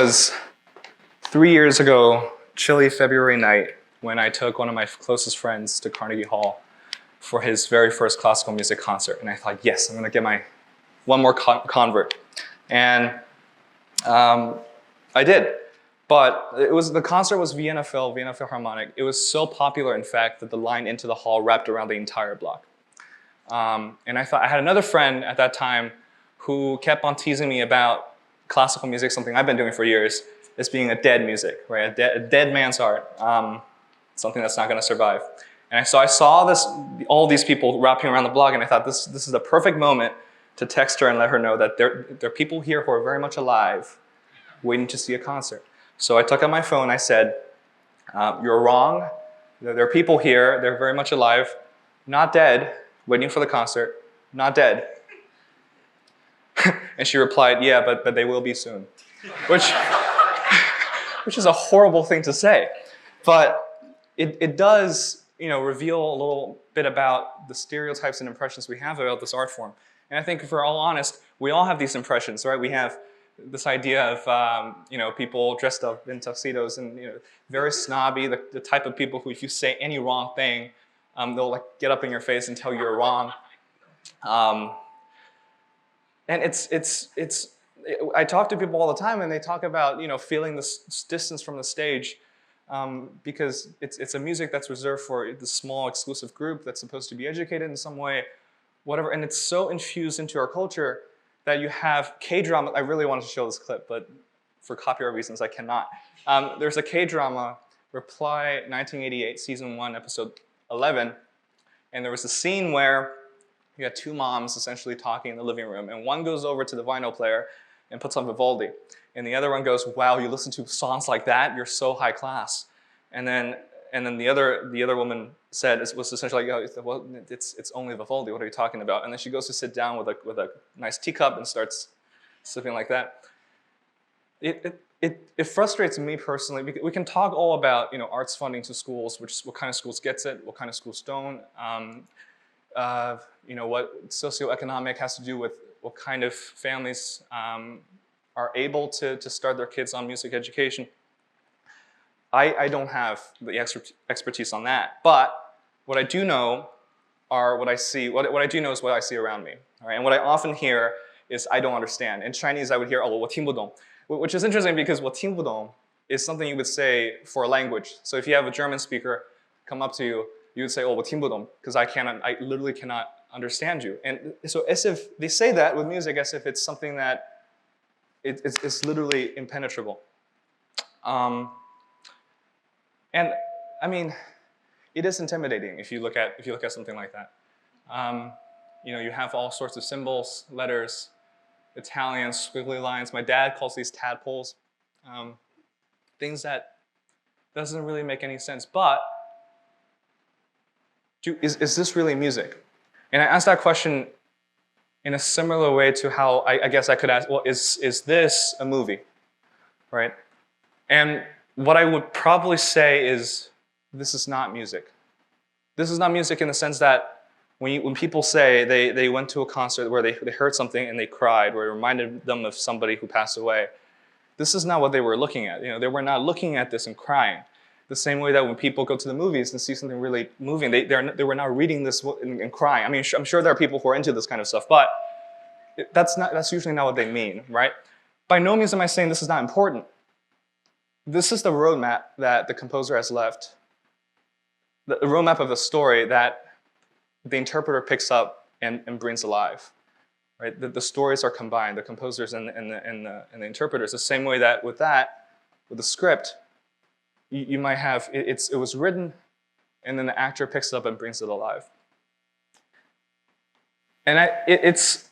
was 3 years ago, chilly February night, when I took one of my closest friends to Carnegie Hall for his very first classical music concert. And I thought, yes, I'm going to get my one more convert. And I did. But the concert was Vienna Philharmonic. It was so popular, in fact, that the line into the hall wrapped around the entire block. And I thought, I had another friend at that time who kept on teasing me about classical music, something I've been doing for years, as being a dead music, right? A dead man's art, something that's not going to survive. And so I saw all these people wrapping around the block, and I thought, this is the perfect moment to text her and let her know that there are people here who are very much alive, waiting to see a concert. So I took out my phone, I said, you're wrong. There are people here, they're very much alive, not dead, waiting for the concert, not dead. And she replied, yeah, but they will be soon. Which is a horrible thing to say. But it does, reveal a little bit about the stereotypes and impressions we have about this art form. And I think if we're all honest, we all have these impressions, right? We have this idea of, people dressed up in tuxedos and, very snobby, the type of people who, if you say any wrong thing, they'll get up in your face and tell you you're wrong. And I talk to people all the time, and they talk about, feeling this distance from the stage because it's a music that's reserved for the small, exclusive group that's supposed to be educated in some way, whatever. And it's so infused into our culture that you have K-drama. I really wanted to show this clip, but for copyright reasons, I cannot. There's a K-drama, Reply 1988, Season 1, Episode 11, and there was a scene where you had two moms essentially talking in the living room, and one goes over to the vinyl player and puts on Vivaldi, and the other one goes, wow, you listen to songs like that? You're so high class. And then the other woman said, it was essentially like, oh, well, it's only Vivaldi, what are you talking about? And then she goes to sit down with a nice teacup and starts sipping like that. It frustrates me personally. We can talk all about arts funding to schools, what kind of schools gets it, what kind of schools don't. What socioeconomic has to do with what kind of families are able to start their kids on music education. I don't have the expertise on that, but what I do know are what I see. What I do know is what I see around me. All right? And what I often hear is I don't understand. In Chinese, I would hear, 我听不懂, which is interesting because 我听不懂 is something you would say for a language. So if you have a German speaker come up to you, you would say, 我听不懂, because I literally cannot understand you. And so as if they say that with music as if it's something that it's literally impenetrable. And I mean, it is intimidating if you look at something like that. You have all sorts of symbols, letters, Italian squiggly lines. My dad calls these tadpoles. Things that doesn't really make any sense. But is this really music? And I asked that question in a similar way to how I guess I could ask, well, is this a movie, right? And what I would probably say is, this is not music. This is not music in the sense that when people say they went to a concert where they heard something and they cried, or it reminded them of somebody who passed away, this is not what they were looking at. They were not looking at this and crying. The same way that when people go to the movies and see something really moving, they were not reading this and crying. I mean, I'm sure there are people who are into this kind of stuff, but that's usually not what they mean, right? By no means am I saying this is not important. This is the roadmap that the composer has left, the roadmap of the story that the interpreter picks up and brings alive. Right? The stories are combined, the composers and the interpreters. The same way that with the script, you might have it was written, and then the actor picks it up and brings it alive. And it's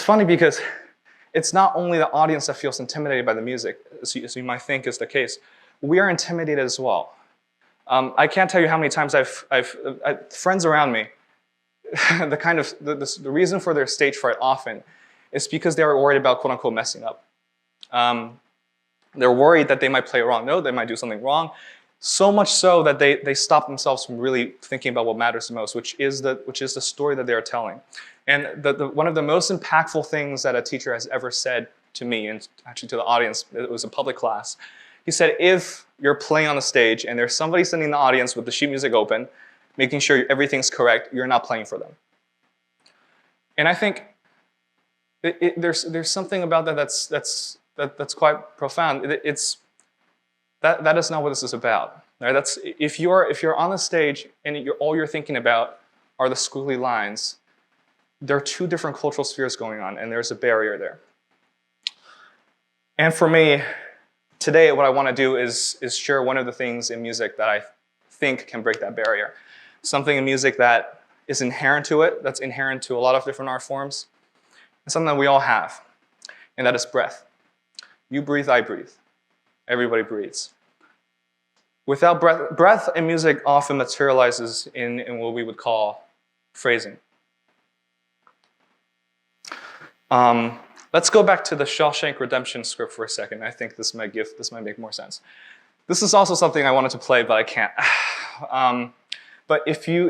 funny because it's not only the audience that feels intimidated by the music, as you might think is the case. We are intimidated as well. I can't tell you how many times I've friends around me, the reason for their stage fright often is because they are worried about quote unquote messing up. They're worried that they might play a wrong note, they might do something wrong, so much so that they stop themselves from really thinking about what matters the most, which is the story that they are telling. And one of the most impactful things that a teacher has ever said to me and actually to the audience. It was a public class. He said, if you're playing on the stage and there's somebody sitting in the audience with the sheet music open, making sure everything's correct, you're not playing for them. And I think there's something about that that's quite profound. That is not what this is about. Right? That's if you're on the stage and all you're thinking about are the squiggly lines, there are two different cultural spheres going on, and there's a barrier there. And for me, today, what I want to do is share one of the things in music that I think can break that barrier. Something in music that is inherent to it, that's inherent to a lot of different art forms, and something that we all have, and that is breath. You breathe, I breathe. Everybody breathes. Without breath in music often materializes in what we would call phrasing. Let's go back to the Shawshank Redemption script for a second. I think this might make more sense. This is also something I wanted to play, but I can't. But if you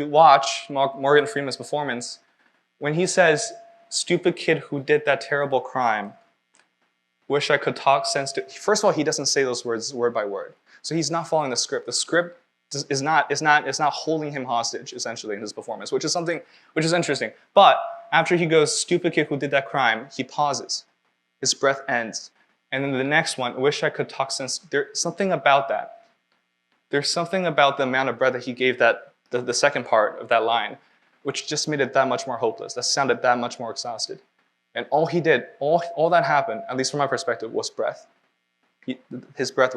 watch Morgan Freeman's performance, when he says, "Stupid kid who did that terrible crime, wish I could talk sense to," first of all, he doesn't say those words word by word. So he's not following the script. The script is not holding him hostage, essentially, in his performance, which is interesting. But after he goes, "Stupid kid who did that crime," he pauses. His breath ends. And then the next one, "Wish I could talk sense." There's something about that. There's something about the amount of breath that he gave the second part of that line, which just made it that much more hopeless. That sounded that much more exhausted. And all he did, all that happened, at least from my perspective, was breath. His breath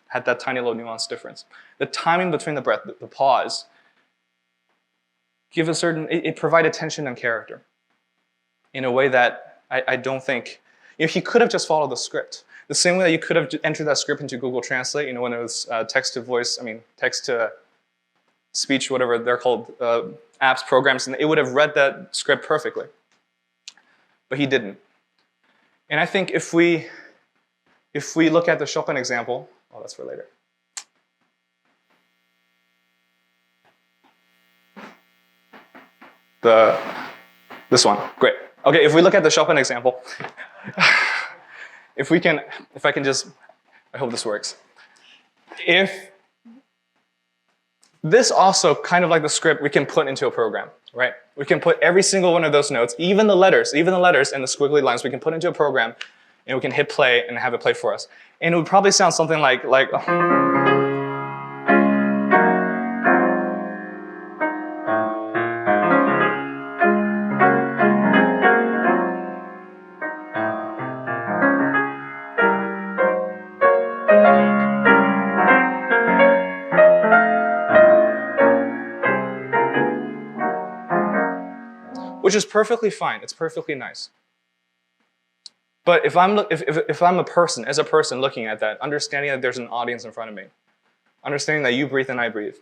had that tiny little nuanced difference. The timing between the breath, the pause, it provided tension and character in a way that I don't think, he could have just followed the script. The same way that you could have entered that script into Google Translate, when it was text to speech, whatever they're called, apps, programs, and it would have read that script perfectly. But he didn't. And I think if we look at the Chopin example, that's for later. This one, great. Okay, if we look at the Chopin example, I hope this works. If this also, kind of like the script, we can put into a program, right? We can put every single one of those notes, even the letters and the squiggly lines, we can put into a program, and we can hit play and have it play for us. And it would probably sound something like which is perfectly fine. It's perfectly nice. But if I'm a person looking at that, understanding that there's an audience in front of me, understanding that you breathe and I breathe,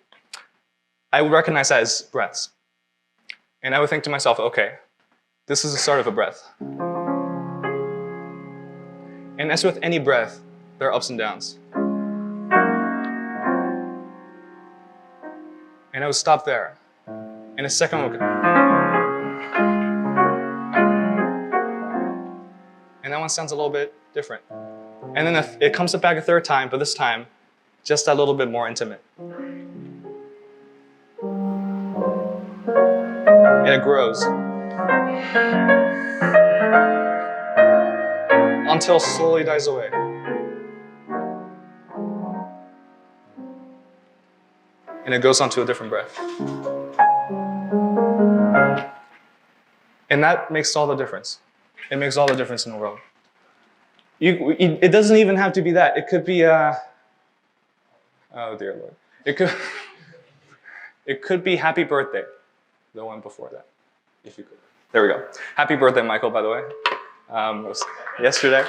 I would recognize that as breaths. And I would think to myself, okay, this is the start of a breath. And as with any breath, there are ups and downs. And I would stop there. And a second one would go. And that one sounds a little bit different. And then it comes back a third time, but this time, just a little bit more intimate. And it grows. Until it slowly dies away. And it goes on to a different breath. And that makes all the difference. It makes all the difference in the world. It doesn't even have to be that. It could be oh dear Lord. It could be happy birthday, the one before that, if you could. There we go. Happy birthday, Michael, by the way. It was yesterday.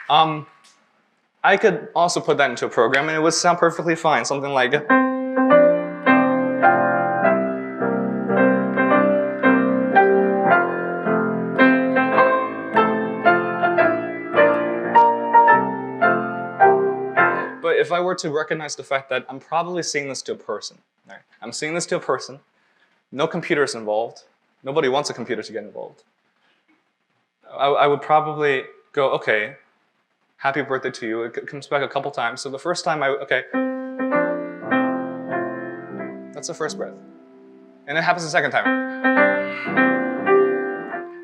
I could also put that into a program and it would sound perfectly fine. Something like, but if I were to recognize the fact that I'm probably singing this to a person, right? I'm singing this to a person, no computers involved, Nobody wants a computer to get involved. I would probably go, okay, happy birthday to you. It comes back a couple times. So the first time okay, that's the first breath. And it happens the second time.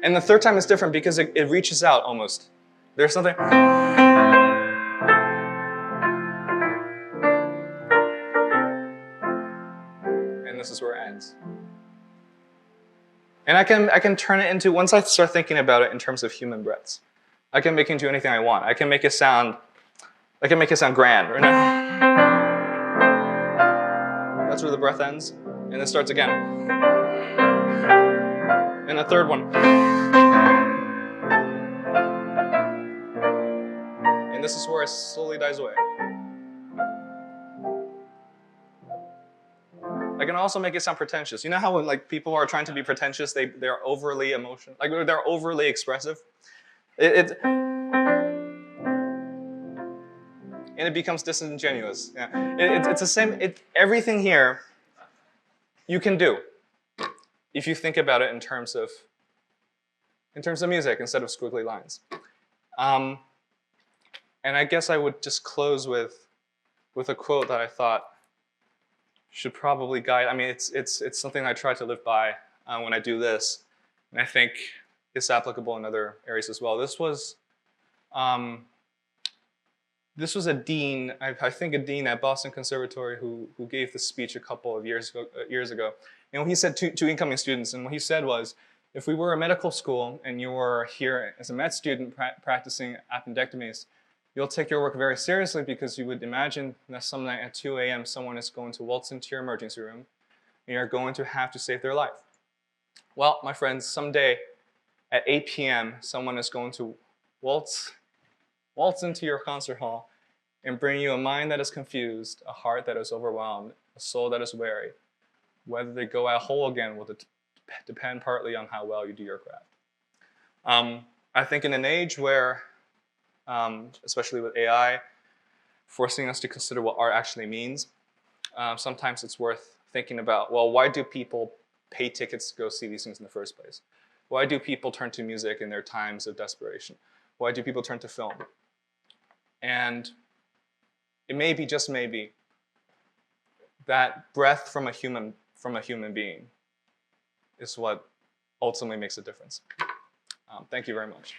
And the third time is different because it reaches out almost. There's something. And this is where it ends. And I can turn it into, once I start thinking about it in terms of human breaths, I can make it into anything I want. I can make it sound grand. Right now. That's where the breath ends. And it starts again. And the third one. And this is where it slowly dies away. I can also make it sound pretentious. You know how when people are trying to be pretentious, they're overly emotional, they're overly expressive? And it becomes disingenuous. Yeah. It's the same, everything here you can do if you think about it in terms of music instead of squiggly lines. And I guess I would just close with a quote that I thought should probably guide. I mean, it's something I try to live by when I do this, and I think it's applicable in other areas as well. This was a dean, I think a dean at Boston Conservatory who gave this speech a couple of years ago. And what he said to incoming students, and what he said was, if we were a medical school and you were here as a med student practicing appendectomies, you'll take your work very seriously because you would imagine that some night at 2 a.m. someone is going to waltz into your emergency room and you're going to have to save their life. Well, my friends, someday at 8 p.m. someone is going to waltz into your concert hall and bring you a mind that is confused, a heart that is overwhelmed, a soul that is weary. Whether they go out whole again will depend partly on how well you do your craft. I think in an age where especially with AI, forcing us to consider what art actually means. Sometimes it's worth thinking about, well, why do people pay tickets to go see these things in the first place? Why do people turn to music in their times of desperation? Why do people turn to film? And it may be, just maybe, that breath from a human being is what ultimately makes a difference. Thank you very much.